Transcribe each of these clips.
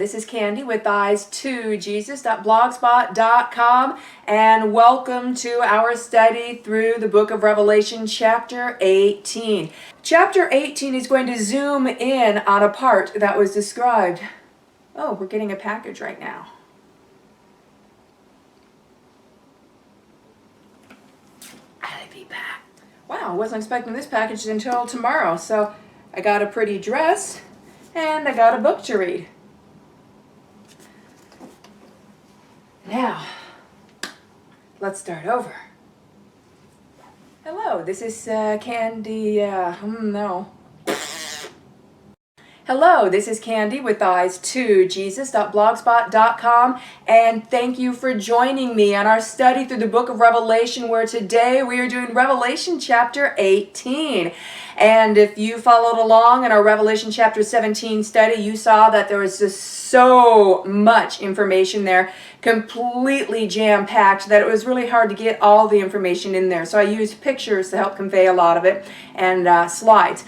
this is Candy with eyes2jesus.blogspot.com, and welcome to our study through the book of Revelation, chapter 18. Chapter 18 is going to zoom in on a part that was described. Oh, we're getting a package right now. I'll be back. Wow, I wasn't expecting this package until tomorrow, so I got a pretty dress and I got a book to read. Now, let's start over. Hello, this is Candy, Hello, this is Candy with eyes2jesus.blogspot.com, and thank you for joining me on our study through the book of Revelation, where today we are doing Revelation chapter 18. And if you followed along in our Revelation chapter 17 study, you saw that there was just so much information there, completely jam-packed, that it was really hard to get all the information in there. So I used pictures to help convey a lot of it, and slides.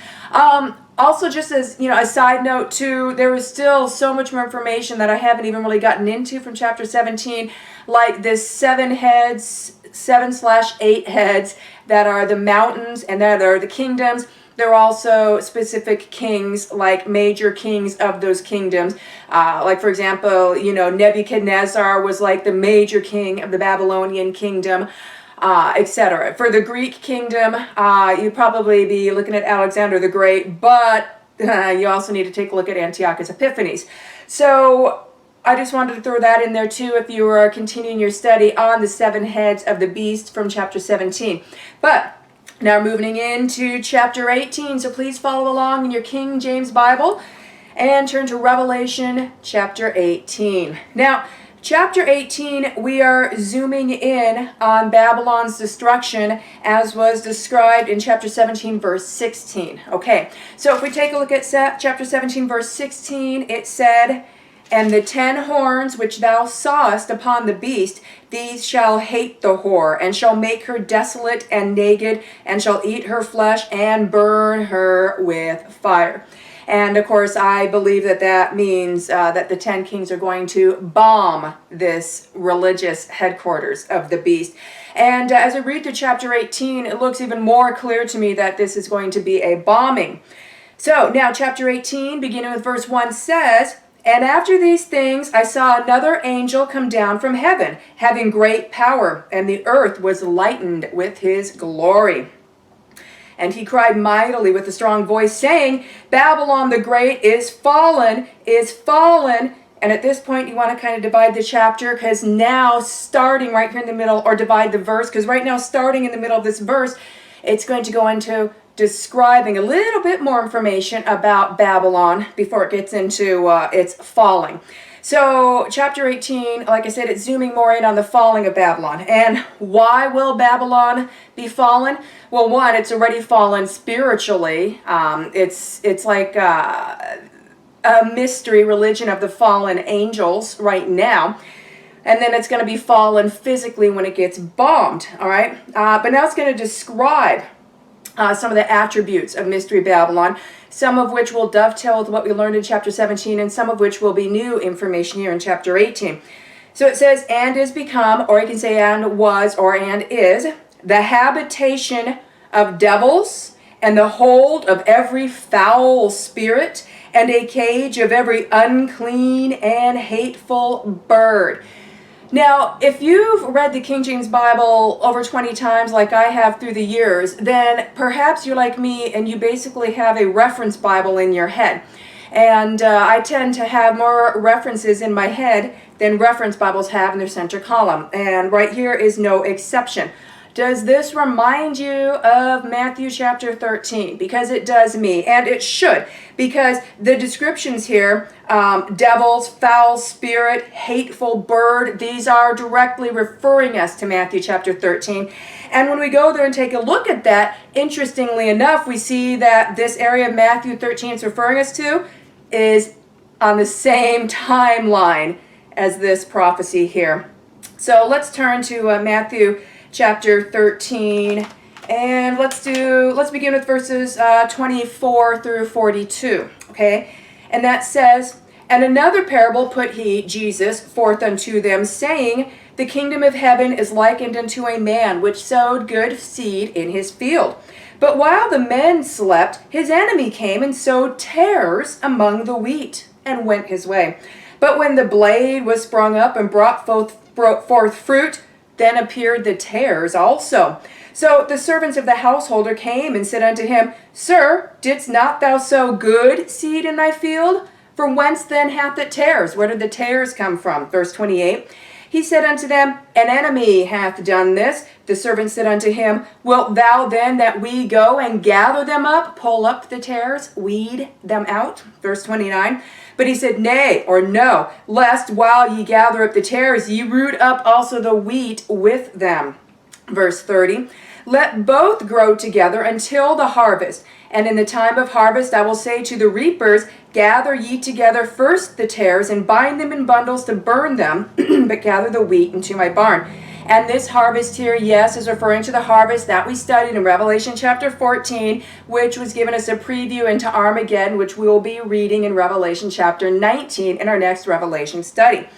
Also, just as a side note too, there was still so much more information that I haven't even really gotten into from chapter 17, like this 7 heads, 7/8 heads that are the mountains and that are the kingdoms. There are also specific kings, like major kings of those kingdoms. Like, for example, Nebuchadnezzar was like the major king of the Babylonian kingdom, etc. For the Greek kingdom, you'd probably be looking at Alexander the Great, but you also need to take a look at Antiochus Epiphanes. So I just wanted to throw that in there too if you are continuing your study on the 7 heads of the beast from chapter 17. But now we're moving into chapter 18, so please follow along in your King James Bible and turn to Revelation chapter 18. Now, chapter 18, we are zooming in on Babylon's destruction as was described in chapter 17, verse 16. Okay, so if we take a look at chapter 17, verse 16, it said, "And the 10 horns which thou sawest upon the beast, these shall hate the whore, and shall make her desolate and naked, and shall eat her flesh, and burn her with fire." And of course, I believe that that means that the 10 kings are going to bomb this religious headquarters of the beast. And as I read through chapter 18, it looks even more clear to me that this is going to be a bombing. So now chapter 18, beginning with verse 1, says, "And after these things I saw another angel come down from heaven, having great power, and the earth was lightened with his glory. And he cried mightily with a strong voice, saying, Babylon the Great is fallen, is fallen." And at this point, you want to kind of divide the chapter, because now starting right here in the middle, or divide the verse, because right now starting in the middle of this verse, it's going to go into describing a little bit more information about Babylon before it gets into its falling. So chapter 18, like I said, it's zooming more in on the falling of Babylon. And why will Babylon be fallen? Well, one, it's already fallen spiritually. It's like a mystery religion of the fallen angels right now. And then it's going to be fallen physically when it gets bombed, all right? But now it's going to describe some of the attributes of Mystery Babylon, some of which will dovetail with what we learned in chapter 17, and some of which will be new information here in chapter 18. So it says, "And is become," or you can say "and was," or "and is," "the habitation of devils, and the hold of every foul spirit, and a cage of every unclean and hateful bird." Now, if you've read the King James Bible over 20 times like I have through the years, then perhaps you're like me and you basically have a reference Bible in your head. And I tend to have more references in my head than reference Bibles have in their center column. And right here is no exception. Does this remind you of Matthew chapter 13? Because it does me, and it should, because the descriptions here, devils, foul spirit, hateful bird, these are directly referring us to Matthew chapter 13. And when we go there and take a look at that, interestingly enough, we see that this area of Matthew 13 it's referring us to is on the same timeline as this prophecy here. So let's turn to Matthew chapter 13, and let's begin with verses 24 through 42, okay? And that says, And another parable put he, Jesus, forth unto them, saying, the kingdom of heaven is likened unto a man which sowed good seed in his field. But while the men slept, his enemy came and sowed tares among the wheat, and went his way. But when the blade was sprung up and brought forth fruit, then appeared the tares also. So the servants of the householder came and said unto him, Sir, didst not thou sow good seed in thy field? From whence then hath it tares? Where did the tares come from? Verse 28. He said unto them, An enemy hath done this. The servant said unto him, Wilt thou then that we go and gather them up, pull up the tares, weed them out? Verse 29. But he said, Nay, or no, lest while ye gather up the tares, ye root up also the wheat with them. Verse 30. Let both grow together until the harvest. And in the time of harvest I will say to the reapers, Gather ye together first the tares, and bind them in bundles to burn them, but gather the wheat into my barn. And this harvest here, yes, is referring to the harvest that we studied in Revelation chapter 14, which was given us a preview into Armageddon, which we will be reading in Revelation chapter 19 in our next Revelation study.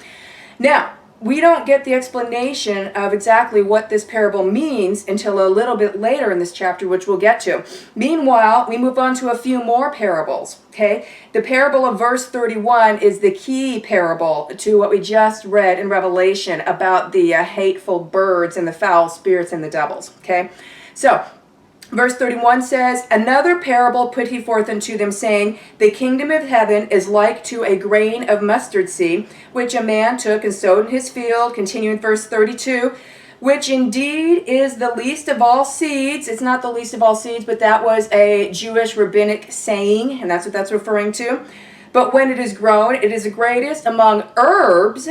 Now, we don't get the explanation of exactly what this parable means until a little bit later in this chapter, which we'll get to. Meanwhile, we move on to a few more parables, okay? The parable of verse 31 is the key parable to what we just read in Revelation about the hateful birds and the foul spirits and the devils, okay? So, verse 31 says, Another parable put he forth unto them, saying, The kingdom of heaven is like to a grain of mustard seed, which a man took and sowed in his field. Continuing verse 32, which indeed is the least of all seeds. It's not the least of all seeds, but that was a Jewish rabbinic saying, and that's what that's referring to. But when it is grown, it is the greatest among herbs,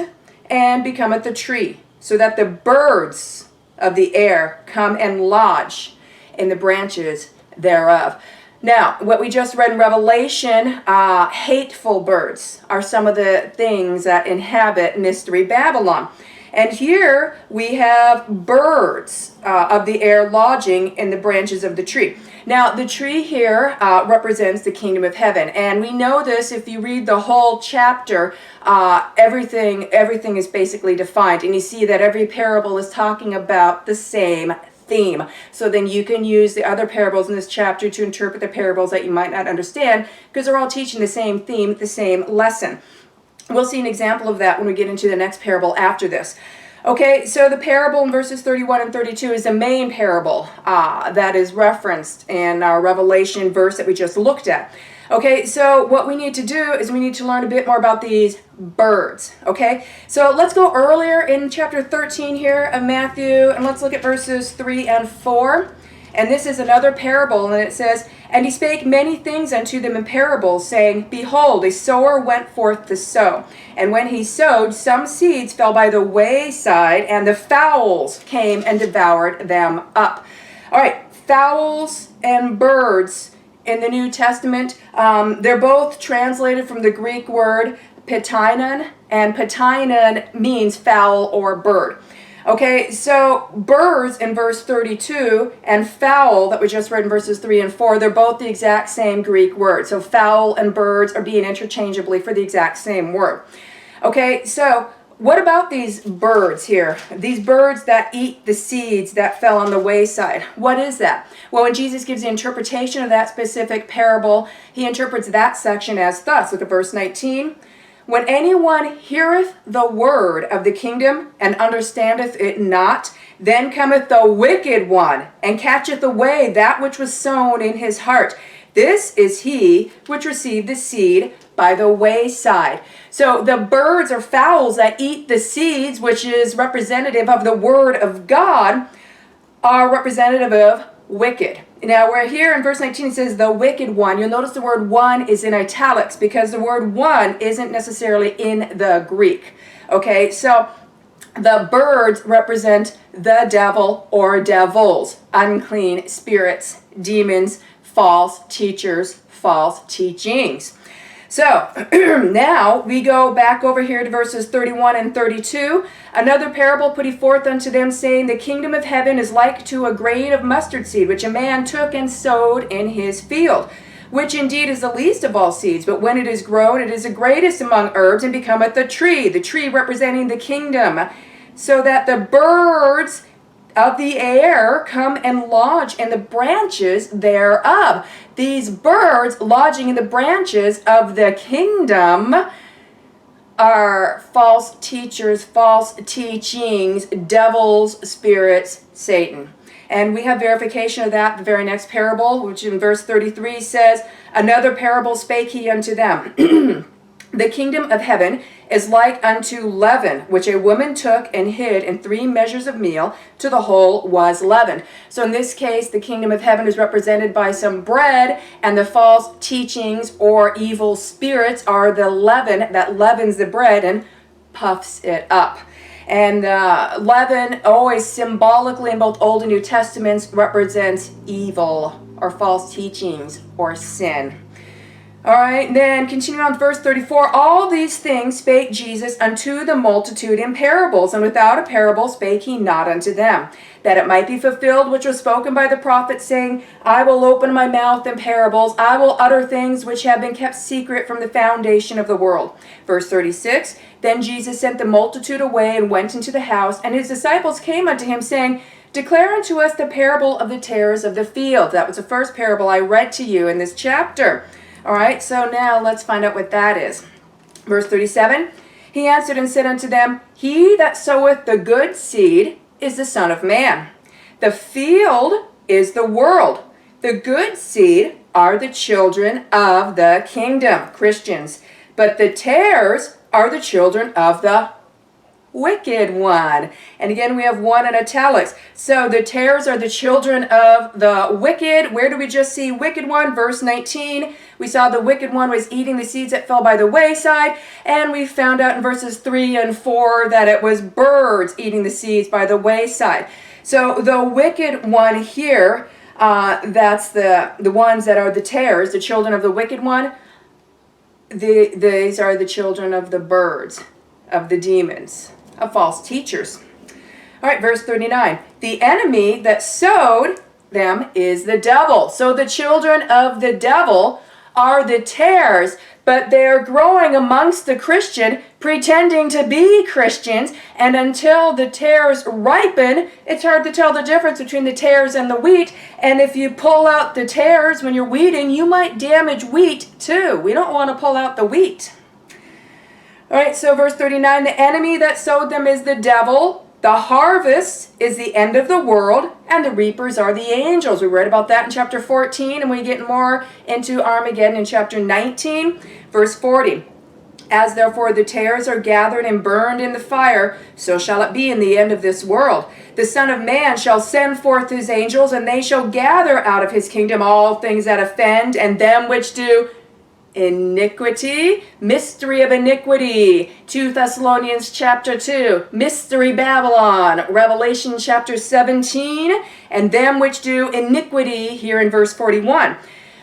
and becometh a tree, so that the birds of the air come and lodge in the branches thereof. Now, what we just read in Revelation, hateful birds are some of the things that inhabit Mystery Babylon. And here we have birds of the air lodging in the branches of the tree. Now, the tree here represents the kingdom of heaven. And we know this if you read the whole chapter, everything is basically defined. And you see that every parable is talking about the same theme. So then you can use the other parables in this chapter to interpret the parables that you might not understand, because they're all teaching the same theme, the same lesson. We'll see an example of that when we get into the next parable after this. Okay, so the parable in verses 31 and 32 is the main parable that is referenced in our Revelation verse that we just looked at. Okay, so what we need to do is we need to learn a bit more about these birds. Okay, so let's go earlier in chapter 13 here of Matthew, and let's look at verses 3 and 4. And this is another parable, and it says, And he spake many things unto them in parables, saying, Behold, a sower went forth to sow. And when he sowed, some seeds fell by the wayside, and the fowls came and devoured them up. All right, fowls and birds in the New Testament, they're both translated from the Greek word pitainon, and pitainon means fowl or bird. Okay, so birds in verse 32 and fowl that we just read in verses 3 and 4, they're both the exact same Greek word. So fowl and birds are being interchangeably for the exact same word. Okay, so what about these birds here? These birds that eat the seeds that fell on the wayside. What is that? Well, when Jesus gives the interpretation of that specific parable, he interprets that section as thus. Look at verse 19. When anyone heareth the word of the kingdom and understandeth it not, then cometh the wicked one and catcheth away that which was sown in his heart. This is he which received the seed by the wayside. So the birds or fowls that eat the seeds, which is representative of the word of God, are representative of wicked. Now we're here in verse 19, it says the wicked one. You'll notice the word one is in italics because the word one isn't necessarily in the Greek. Okay, so the birds represent the devil or devils, unclean spirits, demons, false teachers, false teachings. So now we go back over here to verses 31 and 32. Another parable put he forth unto them, saying, The kingdom of heaven is like to a grain of mustard seed, which a man took and sowed in his field, which indeed is the least of all seeds, but when it is grown, it is the greatest among herbs, and becometh the tree representing the kingdom, so that the birds of the air come and lodge in the branches thereof. These birds lodging in the branches of the kingdom are false teachers, false teachings, devils, spirits, Satan. And we have verification of that, the very next parable, which in verse 33 says, another parable spake he unto them. The kingdom of heaven is like unto leaven, which a woman took and hid in 3 measures of meal, till the whole was leavened. So in this case, the kingdom of heaven is represented by some bread, and the false teachings or evil spirits are the leaven that leavens the bread and puffs it up. And leaven always symbolically in both Old and New Testaments represents evil or false teachings or sin. All right, then continue on verse 34. All these things spake Jesus unto the multitude in parables, and without a parable spake he not unto them, that it might be fulfilled which was spoken by the prophet, saying, I will open my mouth in parables, I will utter things which have been kept secret from the foundation of the world. Verse 36, then Jesus sent the multitude away and went into the house, and his disciples came unto him, saying, declare unto us the parable of the tares of the field. That was the first parable I read to you in this chapter. All right, so now let's find out what that is. Verse 37, he answered and said unto them, he that soweth the good seed is the Son of Man. The field is the world. The good seed are the children of the kingdom, Christians. But the tares are the children of the wicked one. And again, we have one in italics. So the tares are the children of the wicked. Where do we just see wicked one? Verse 19. We saw the wicked one was eating the seeds that fell by the wayside. And we found out in verses 3 and 4 that it was birds eating the seeds by the wayside. So the wicked one here, that's the ones that are the tares, the children of the wicked one. These are the children of the birds, of the demons, of false teachers. All right, verse 39. The enemy that sowed them is the devil. So the children of the devil are the tares, but they're growing amongst the Christian, pretending to be Christians, and until the tares ripen, it's hard to tell the difference between the tares and the wheat, and if you pull out the tares when you're weeding, you might damage wheat too. We don't want to pull out the wheat. All right, so verse 39, the enemy that sowed them is the devil. The harvest is the end of the world, and the reapers are the angels. We read about that in chapter 14, and we get more into Armageddon in chapter 19, verse 40. As therefore the tares are gathered and burned in the fire, so shall it be in the end of this world. The Son of Man shall send forth his angels, and they shall gather out of his kingdom all things that offend, and them which do iniquity, mystery of iniquity, 2 Thessalonians chapter 2, mystery Babylon, Revelation chapter 17, and them which do iniquity here in verse 41.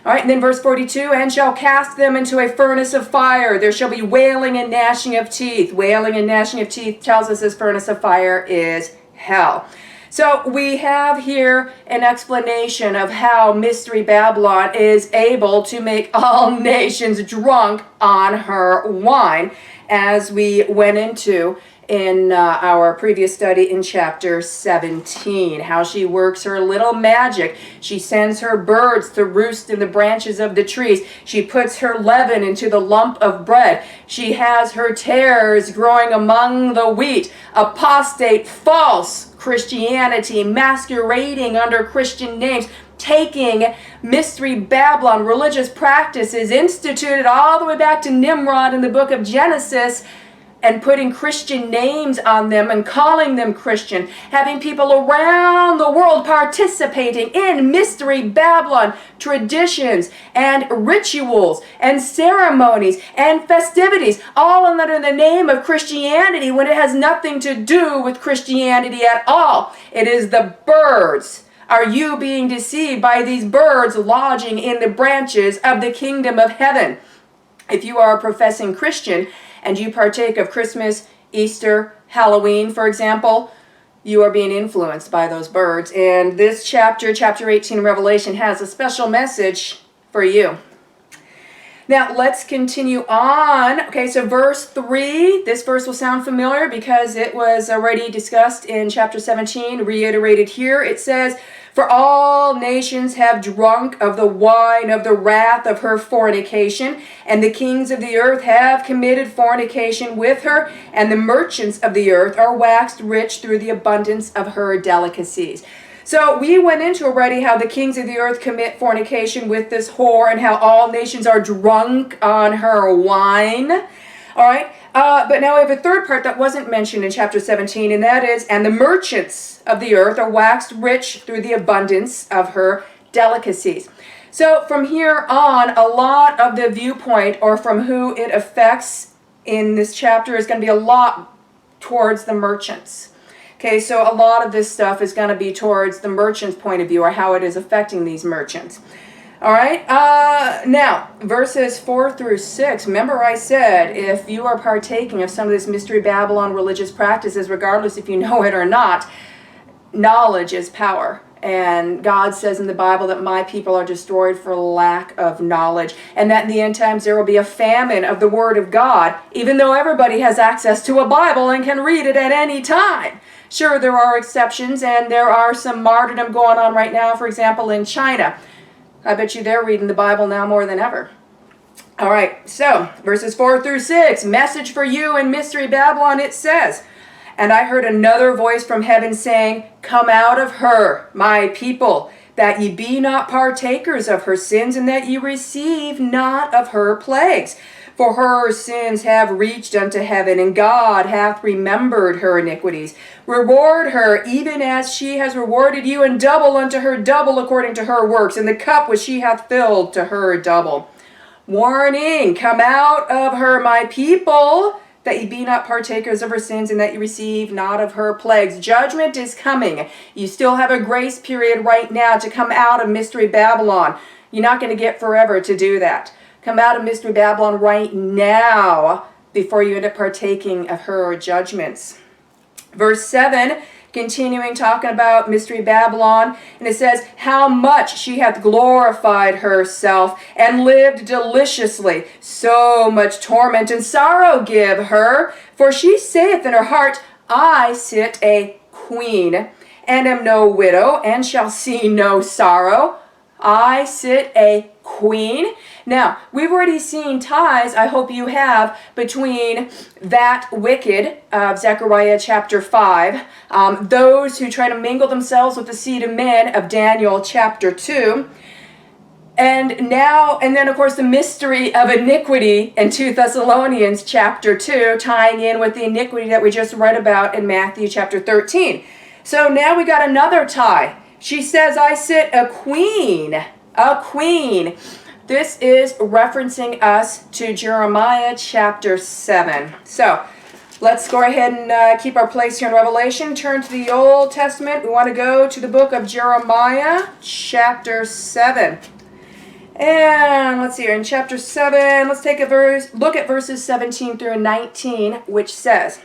All right, and then verse 42, and shall cast them into a furnace of fire. There shall be wailing and gnashing of teeth. Wailing and gnashing of teeth tells us this furnace of fire is hell. So we have here an explanation of how Mystery Babylon is able to make all nations drunk on her wine, as we went into in our previous study in chapter 17, how she works her little magic. She sends her birds to roost in the branches of the trees. She puts her leaven into the lump of bread. She has her tares growing among the wheat. Apostate, false Christianity, masquerading under Christian names, taking Mystery Babylon, religious practices instituted all the way back to Nimrod in the book of Genesis, and putting Christian names on them and calling them Christian, having people around the world participating in Mystery Babylon traditions and rituals and ceremonies and festivities, all under the name of Christianity when it has nothing to do with Christianity at all. It is the birds. Are you being deceived by these birds lodging in the branches of the kingdom of heaven? If you are a professing Christian and you partake of Christmas, Easter, Halloween, for example, you are being influenced by those birds. And this chapter, chapter 18 of Revelation, has a special message for you. Now, let's continue on. Okay, so verse 3, this verse will sound familiar because it was already discussed in chapter 17, reiterated here. It says, "For all nations have drunk of the wine of the wrath of her fornication, and the kings of the earth have committed fornication with her, and the merchants of the earth are waxed rich through the abundance of her delicacies." So we went into already how the kings of the earth commit fornication with this whore and how all nations are drunk on her wine. All right. But now we have a third part that wasn't mentioned in chapter 17, and that is, "And the merchants of the earth are waxed rich through the abundance of her delicacies." So from here on, a lot of the viewpoint, or from who it affects in this chapter, is going to be a lot towards the merchants. Okay, so a lot of this stuff is going to be towards the merchant's point of view, or how it is affecting these merchants. All right, now, verses 4 through 6. Remember I said, if you are partaking of some of this Mystery Babylon religious practices, regardless if you know it or not, knowledge is power. And God says in the Bible that my people are destroyed for lack of knowledge. And that in the end times there will be a famine of the Word of God, even though everybody has access to a Bible and can read it at any time. Sure, there are exceptions, and there are some martyrdom going on right now, for example, in China. I bet you they're reading the Bible now more than ever. All right, so verses 4 through 6, message for you in Mystery Babylon, it says, "And I heard another voice from heaven saying, Come out of her, my people, that ye be not partakers of her sins, and that ye receive not of her plagues. For her sins have reached unto heaven, and God hath remembered her iniquities. Reward her, even as she has rewarded you, and double unto her double according to her works, and the cup which she hath filled to her double. Warning, come out of her, my people, that ye be not partakers of her sins, and that ye receive not of her plagues." Judgment is coming. You still have a grace period right now to come out of Mystery Babylon. You're not going to get forever to do that. Come out of Mystery Babylon right now before you end up partaking of her judgments. Verse 7, continuing talking about Mystery Babylon, and it says, "How much she hath glorified herself and lived deliciously. So much torment and sorrow give her. For she saith in her heart, I sit a queen, and am no widow, and shall see no sorrow. I sit a queen." Now, we've already seen ties, I hope you have, between that wicked of Zechariah chapter 5, those who try to mingle themselves with the seed of men of Daniel chapter 2, and then of course the mystery of iniquity in 2 Thessalonians chapter 2, tying in with the iniquity that we just read about in Matthew chapter 13. So now we got another tie. She says, I sit a queen, a queen. This is referencing us to Jeremiah chapter 7. So let's go ahead and keep our place here in Revelation. Turn to the Old Testament. We want to go to the book of Jeremiah chapter 7. And let's see here, in chapter 7, let's take look at verses 17 through 19, which says,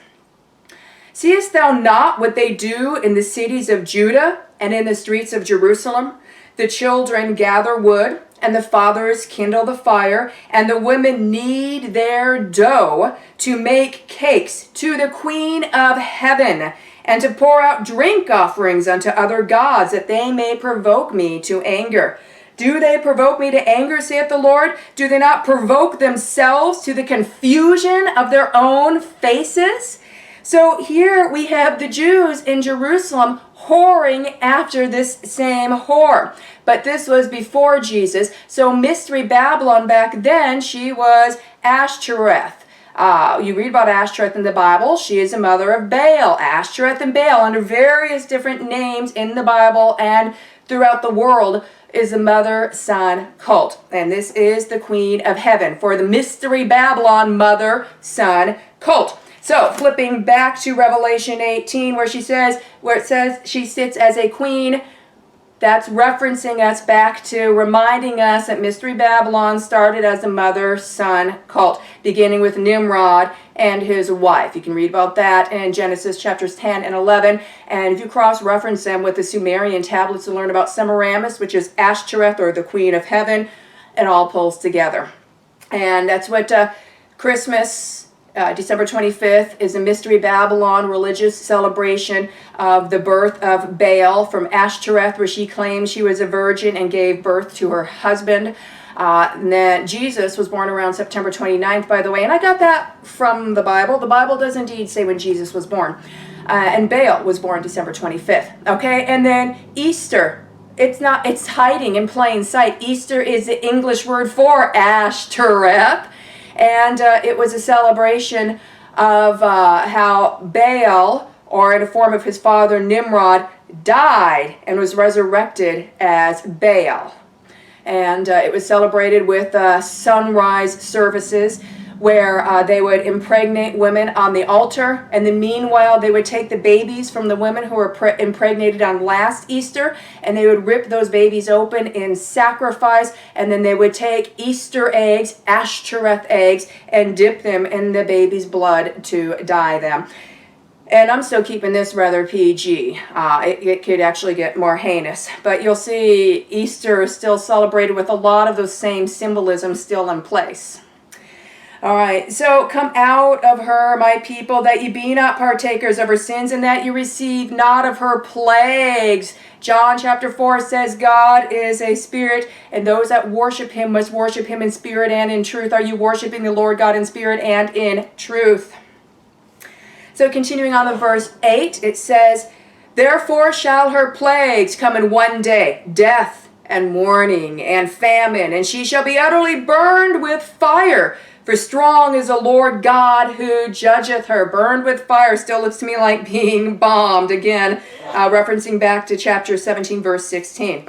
"Seest thou not what they do in the cities of Judah and in the streets of Jerusalem? The children gather wood, and the fathers kindle the fire, and the women knead their dough to make cakes to the Queen of Heaven, and to pour out drink offerings unto other gods, that they may provoke me to anger. Do they provoke me to anger, saith the Lord? Do they not provoke themselves to the confusion of their own faces?" So here we have the Jews in Jerusalem whoring after this same whore. But this was before Jesus. So Mystery Babylon back then, she was Ashtoreth. You read about Ashtoreth in the Bible. She is a mother of Baal. Ashtoreth and Baal, under various different names in the Bible and throughout the world, is a mother-son cult. And this is the Queen of Heaven for the Mystery Babylon mother-son cult. So, flipping back to Revelation 18, where it says she sits as a queen, that's referencing us back to reminding us that Mystery Babylon started as a mother-son cult, beginning with Nimrod and his wife. You can read about that in Genesis chapters 10 and 11. And if you cross-reference them with the Sumerian tablets to learn about Semiramis, which is Ashtoreth, or the Queen of Heaven, it all pulls together. And that's what Christmas, December 25th, is a Mystery Babylon religious celebration of the birth of Baal from Ashtoreth, where she claimed she was a virgin and gave birth to her husband. And then Jesus was born around September 29th, by the way, and I got that from the Bible. The Bible does indeed say when Jesus was born. And Baal was born December 25th. Okay, and then Easter. It's hiding in plain sight. Easter is the English word for Ashtoreth. And it was a celebration of how Baal, or in a form of his father Nimrod, died and was resurrected as Baal. And it was celebrated with sunrise services where they would impregnate women on the altar. And then meanwhile, they would take the babies from the women who were impregnated on last Easter, and they would rip those babies open in sacrifice. And then they would take Easter eggs, Ashtoreth eggs, and dip them in the baby's blood to dye them. And I'm still keeping this rather PG. It could actually get more heinous. But you'll see Easter is still celebrated with a lot of those same symbolisms still in place. All right, so come out of her, my people, that ye be not partakers of her sins, and that you receive not of her plagues. John chapter 4 says God is a spirit, and those that worship him must worship him in spirit and in truth. Are you worshiping the Lord God in spirit and in truth? So continuing on to verse 8, it says, therefore shall her plagues come in one day, death and mourning and famine, and she shall be utterly burned with fire. For strong is the Lord God who judgeth her. Burned with fire still looks to me like being bombed. Again, referencing back to chapter 17, verse 16.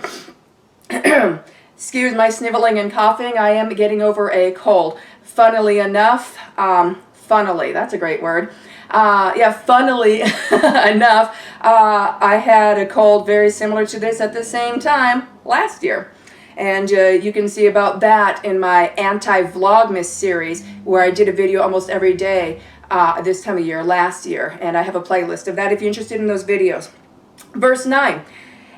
Excuse my sniveling and coughing. I am getting over a cold. Funnily enough, funnily, that's a great word. Funnily enough, I had a cold very similar to this at the same time last year. And you can see about that in my anti-vlogmas series, where I did a video almost every day this time of year, last year. And I have a playlist of that if you're interested in those videos. Verse 9.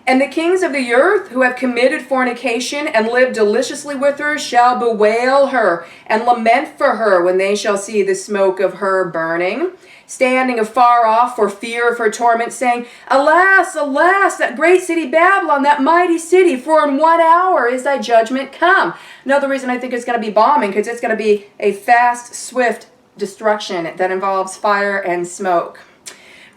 And the kings of the earth who have committed fornication and lived deliciously with her shall bewail her and lament for her when they shall see the smoke of her burning, standing afar off for fear of her torment, saying, alas, alas, that great city Babylon, that mighty city, for in 1 hour is thy judgment come. Another reason I think it's going to be bombing, because it's going to be a fast, swift destruction that involves fire and smoke.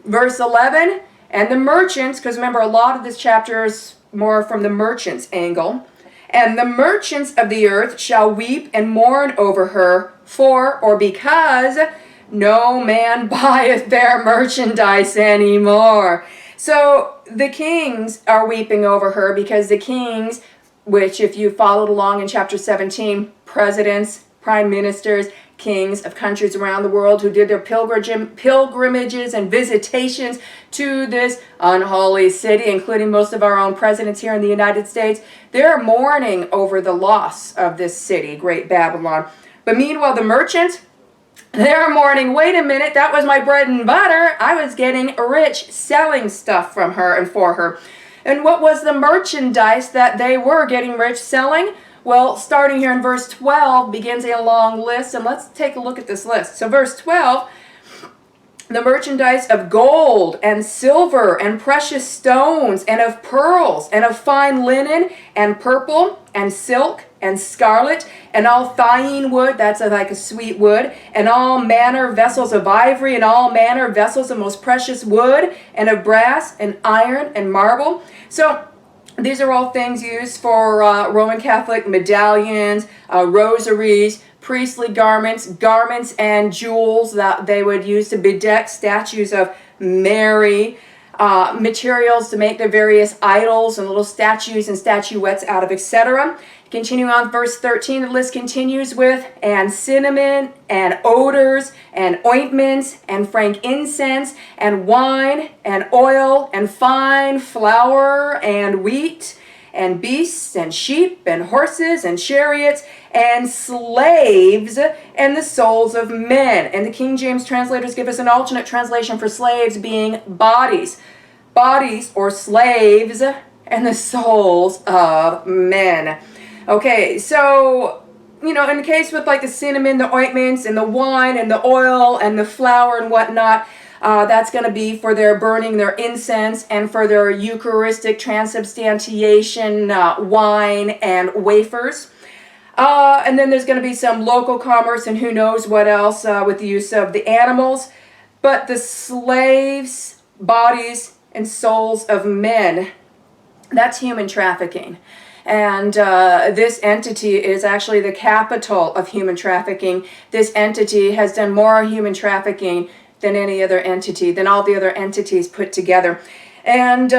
Verse 11, and the merchants, because remember a lot of this chapter is more from the merchants' angle, and the merchants of the earth shall weep and mourn over her, for, or because, no man buyeth their merchandise anymore. So the kings are weeping over her because the kings, which if you followed along in chapter 17, presidents, prime ministers, kings of countries around the world who did their pilgrimages and visitations to this unholy city, including most of our own presidents here in the United States, they're mourning over the loss of this city, Great Babylon. But meanwhile, the merchants, they're mourning, wait a minute, that was my bread and butter. I was getting rich selling stuff from her and for her. And what was the merchandise that they were getting rich selling? Well, starting here in verse 12 begins a long list, and let's take a look at this list. So verse 12, the merchandise of gold and silver and precious stones and of pearls and of fine linen and purple and silk and scarlet and all thyine wood, that's like a sweet wood, and all manner vessels of ivory and all manner vessels of most precious wood and of brass and iron and marble. So these are all things used for Roman Catholic medallions, rosaries, priestly garments and jewels that they would use to bedeck statues of Mary, materials to make their various idols and little statues and statuettes out of, etc. Continuing on verse 13, the list continues with, and cinnamon, and odors, and ointments, and frankincense, and wine, and oil, and fine flour, and wheat, and beasts, and sheep, and horses, and chariots, and slaves, and the souls of men. And the King James translators give us an alternate translation for slaves being bodies. Bodies, or slaves, and the souls of men. Okay, so in the case with like the cinnamon, the ointments, and the wine, and the oil, and the flour, and whatnot, that's going to be for their burning their incense and for their Eucharistic transubstantiation wine and wafers. And then there's going to be some local commerce and who knows what else with the use of the animals. But the slaves, bodies, and souls of men, that's human trafficking. And this entity is actually the capital of human trafficking. This entity has done more human trafficking than any other entity, than all the other entities put together. And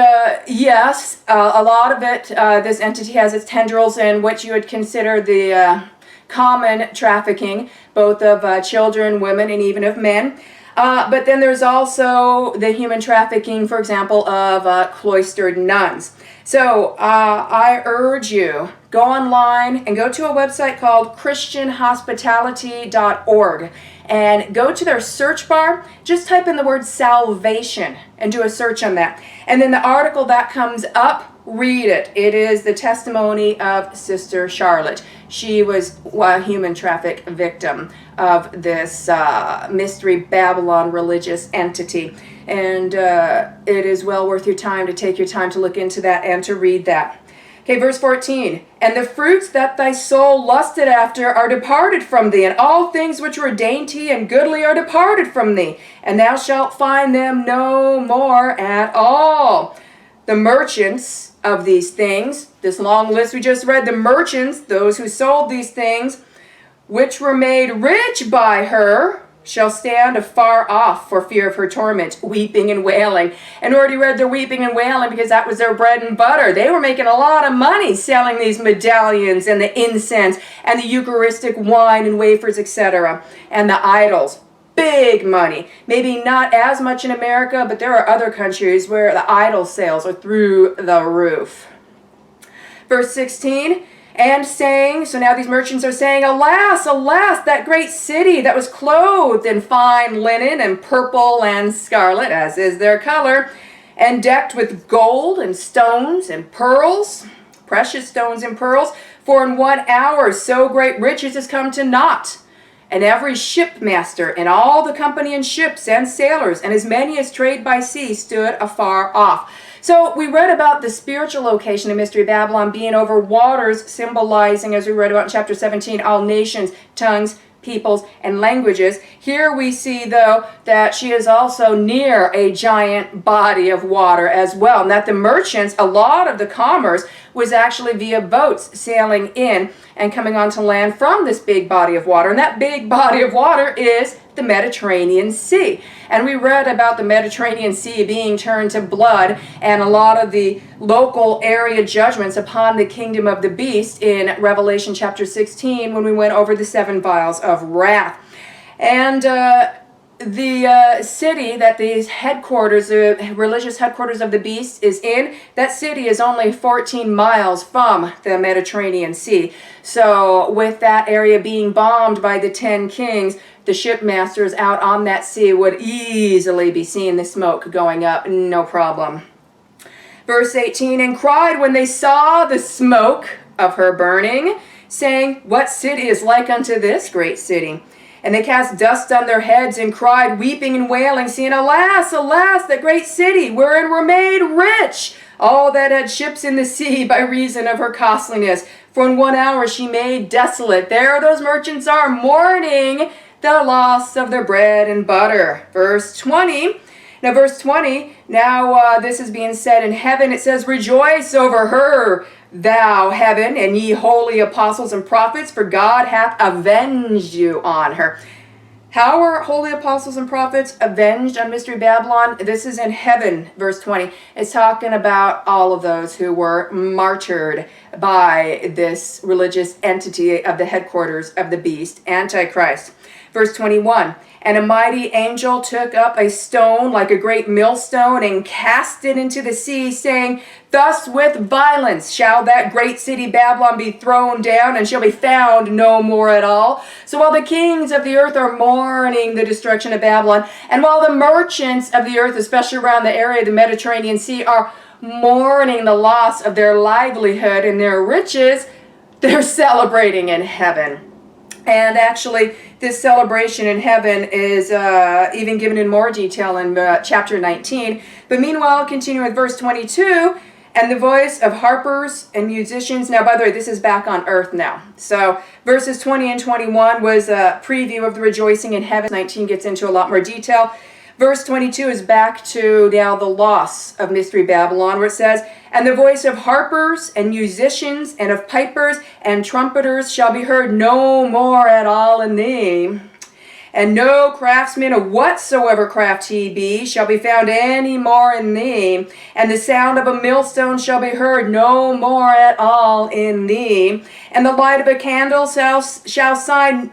yes, a lot of it, this entity has its tendrils in what you would consider the common trafficking, both of children, women, and even of men. But then there's also the human trafficking, for example, of cloistered nuns. So I urge you, go online and go to a website called christianhospitality.org and go to their search bar, just type in the word salvation and do a search on that. And then the article that comes up, read it. It is the testimony of Sister Charlotte. She was a human traffic victim of this Mystery Babylon religious entity. And it is well worth your time to take your time to look into that and to read that. Okay, verse 14. And the fruits that thy soul lusted after are departed from thee, and all things which were dainty and goodly are departed from thee, and thou shalt find them no more at all. The merchants of these things, this long list we just read, the merchants, those who sold these things, which were made rich by her, shall stand afar off for fear of her torment, weeping and wailing. And we already read their weeping and wailing because that was their bread and butter. They were making a lot of money selling these medallions and the incense and the Eucharistic wine and wafers, etc. And the idols. Big money. Maybe not as much in America, but there are other countries where the idol sales are through the roof. Verse 16, and saying, so now these merchants are saying, alas, alas, that great city that was clothed in fine linen and purple and scarlet, as is their color, and decked with gold and stones and pearls, precious stones and pearls, for in 1 hour so great riches has come to naught. And every shipmaster and all the company in ships and sailors, and as many as trade by sea, stood afar off. So we read about the spiritual location of Mystery Babylon being over waters, symbolizing, as we read about in chapter 17, all nations, tongues, peoples, and languages. Here we see, though, that she is also near a giant body of water as well, and that the merchants, a lot of the commerce was actually via boats sailing in and coming onto land from this big body of water. And that big body of water is the Mediterranean Sea. And we read about the Mediterranean Sea being turned to blood and a lot of the local area judgments upon the kingdom of the beast in Revelation chapter 16 when we went over the 7 vials of wrath. And the city that these headquarters, the religious headquarters of the beast is in, that city is only 14 miles from the Mediterranean Sea. So with that area being bombed by the 10 kings, the shipmasters out on that sea would easily be seeing the smoke going up, no problem. Verse 18, and cried when they saw the smoke of her burning, saying, what city is like unto this great city? And they cast dust on their heads and cried, weeping and wailing, saying, alas, alas, that great city, wherein were made rich all that had ships in the sea by reason of her costliness. For in 1 hour she made desolate. There those merchants are mourning the loss of their bread and butter. Verse 20. Now verse 20, now this is being said in heaven. It says, rejoice over her, thou heaven, and ye holy apostles and prophets, for God hath avenged you on her. How are holy apostles and prophets avenged on Mystery Babylon? This is in heaven, verse 20. It's talking about all of those who were martyred by this religious entity of the headquarters of the beast, Antichrist. Verse 21, and a mighty angel took up a stone like a great millstone and cast it into the sea, saying, thus with violence shall that great city Babylon be thrown down, and shall be found no more at all. So while the kings of the earth are mourning the destruction of Babylon, and while the merchants of the earth, especially around the area of the Mediterranean Sea, are mourning the loss of their livelihood and their riches, they're celebrating in heaven. And actually, this celebration in heaven is even given in more detail in chapter 19. But meanwhile, continuing with verse 22, and the voice of harpers and musicians. Now, by the way, this is back on earth now. So verses 20 and 21 was a preview of the rejoicing in heaven. 19 gets into a lot more detail. Verse 22 is back to now the loss of Mystery Babylon, where it says, and the voice of harpers and musicians and of pipers and trumpeters shall be heard no more at all in thee. And no craftsman of whatsoever craft he be shall be found any more in thee. And the sound of a millstone shall be heard no more at all in thee. And the light of a candle shall shine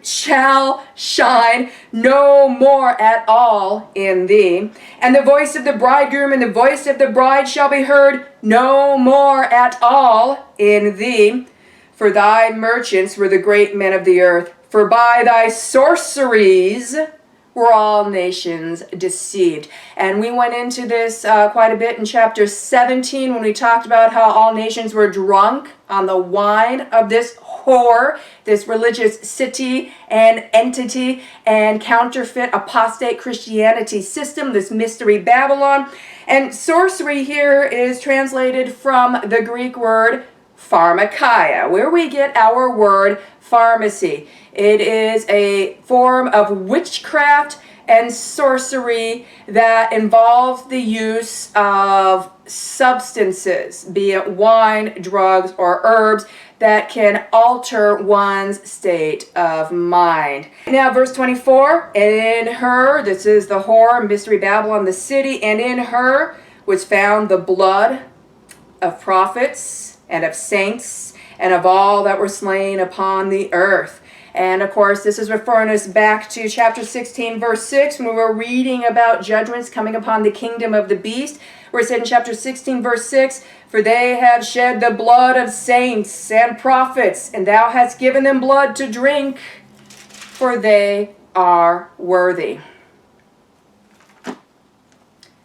no more at all in thee. And the voice of the bridegroom and the voice of the bride shall be heard no more at all in thee. For thy merchants were the great men of the earth. For by thy sorceries were all nations deceived. And we went into this quite a bit in chapter 17 when we talked about how all nations were drunk on the wine of this whore, this religious city and entity and counterfeit apostate Christianity system, this mystery Babylon. And sorcery here is translated from the Greek word pharmakeia, where we get our word pharmacy. It is a form of witchcraft and sorcery that involves the use of substances, be it wine, drugs, or herbs, that can alter one's state of mind. Now, verse 24, and in her, this is the whore, Mystery Babylon, the city, and in her was found the blood of prophets and of saints and of all that were slain upon the earth. And of course, this is referring us back to chapter 16, verse 6, when we were reading about judgments coming upon the kingdom of the beast, where it said in chapter 16, verse 6, for they have shed the blood of saints and prophets, and thou hast given them blood to drink, for they are worthy.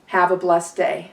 Have a blessed day.